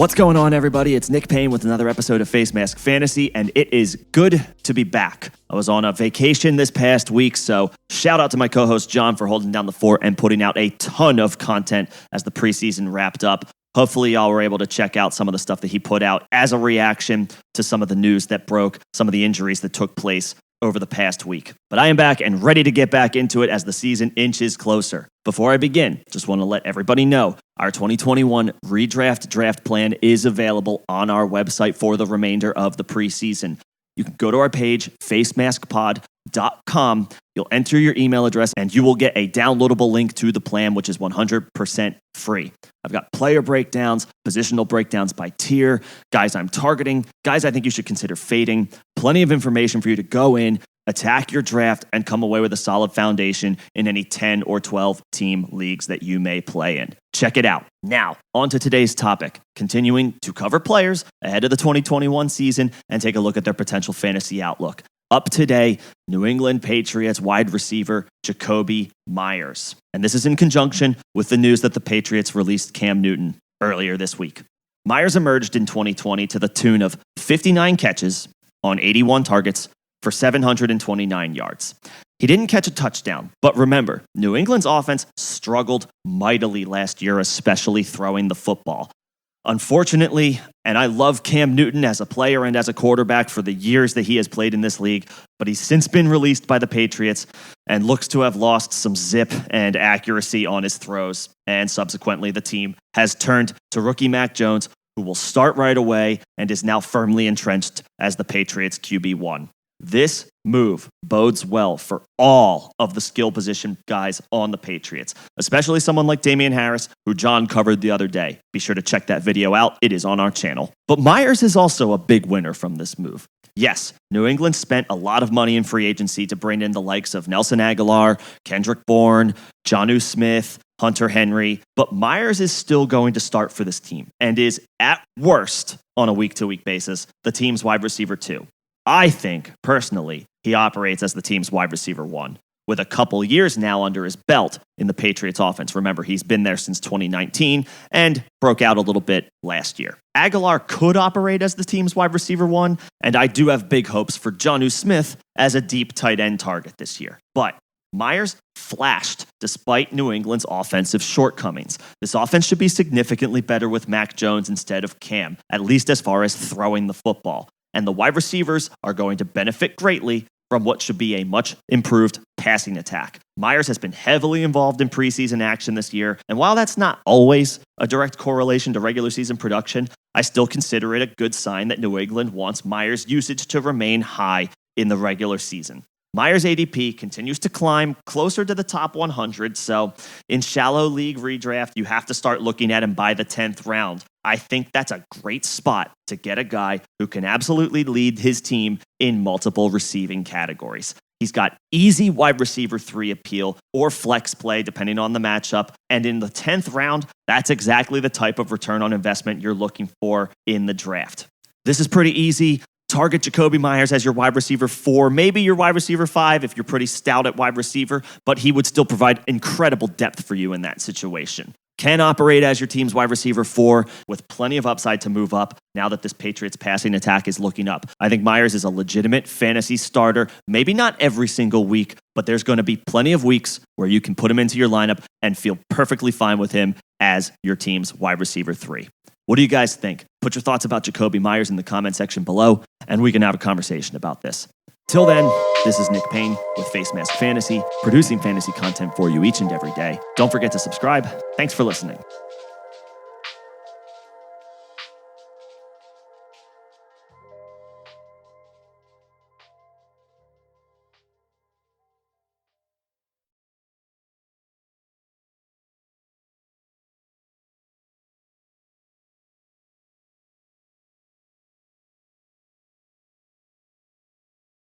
What's going on, everybody? It's Nick Payne with another episode of Facemask Fantasy, and it is good to be back. I was on a vacation this past week, so shout out to my co-host John for holding down the fort and putting out a ton of content as the preseason wrapped up. Hopefully, y'all were able to check out some of the stuff that he put out as a reaction to some of the news that broke, some of the injuries that took place over the past week. But I am back and ready to get back into it as the season inches closer. Before I begin, just want to let everybody know our 2021 redraft draft plan is available on our website for the remainder of the preseason. You can go to our page, facemaskpod.com. You'll enter your email address and you will get a downloadable link to the plan, which is 100% free. I've got player breakdowns, positional breakdowns by tier, guys I'm targeting, guys I think you should consider fading, plenty of information for you to go in, attack your draft, and come away with a solid foundation in any 10 or 12 team leagues that you may play in. Check it out. Now, on to today's topic, continuing to cover players ahead of the 2021 season and take a look at their potential fantasy outlook. Up today, New England Patriots wide receiver Jakobi Meyers. And this is in conjunction with the news that the Patriots released Cam Newton earlier this week. Myers emerged in 2020 to the tune of 59 catches on 81 targets for 729 yards. He didn't catch a touchdown, but remember, New England's offense struggled mightily last year, especially throwing the football. Unfortunately, and I love Cam Newton as a player and as a quarterback for the years that he has played in this league, but he's since been released by the Patriots and looks to have lost some zip and accuracy on his throws. And subsequently, the team has turned to rookie Mac Jones, who will start right away and is now firmly entrenched as the Patriots QB1. This move bodes well for all of the skill position guys on the Patriots, especially someone like Damian Harris, who John covered the other day. Be sure to check that video out. It is on our channel. But Myers is also a big winner from this move. Yes, New England spent a lot of money in free agency to bring in the likes of Nelson Aguilar, Kendrick Bourne, Jonnu Smith, Hunter Henry, but Myers is still going to start for this team and is, at worst, on a week-to-week basis, the team's wide receiver 2. I think, personally, he operates as the team's wide receiver 1, with a couple years now under his belt in the Patriots offense. Remember, he's been there since 2019 and broke out a little bit last year. Aguilar could operate as the team's wide receiver 1, and I do have big hopes for Jonnu Smith as a deep tight end target this year. But Myers flashed despite New England's offensive shortcomings. This offense should be significantly better with Mac Jones instead of Cam, at least as far as throwing the football. And the wide receivers are going to benefit greatly from what should be a much improved passing attack. Myers has been heavily involved in preseason action this year, and while that's not always a direct correlation to regular season production, I still consider it a good sign that New England wants Myers' usage to remain high in the regular season. Myers' ADP continues to climb closer to the top 100, so in shallow league redraft, you have to start looking at him by the 10th round. I think that's a great spot to get a guy who can absolutely lead his team in multiple receiving categories. He's got easy wide receiver 3 appeal or flex play, depending on the matchup. And in the 10th round, that's exactly the type of return on investment you're looking for in the draft. This is pretty easy. Target Jakobi Meyers as your wide receiver 4, maybe your wide receiver 5 if you're pretty stout at wide receiver, but he would still provide incredible depth for you in that situation. Can operate as your team's wide receiver 4 with plenty of upside to move up now that this Patriots passing attack is looking up. I think Myers is a legitimate fantasy starter, maybe not every single week, but there's going to be plenty of weeks where you can put him into your lineup and feel perfectly fine with him as your team's wide receiver 3. What do you guys think? Put your thoughts about Jakobi Meyers in the comment section below, and we can have a conversation about this. Till then, this is Nick Payne with Facemask Fantasy, producing fantasy content for you each and every day. Don't forget to subscribe. Thanks for listening.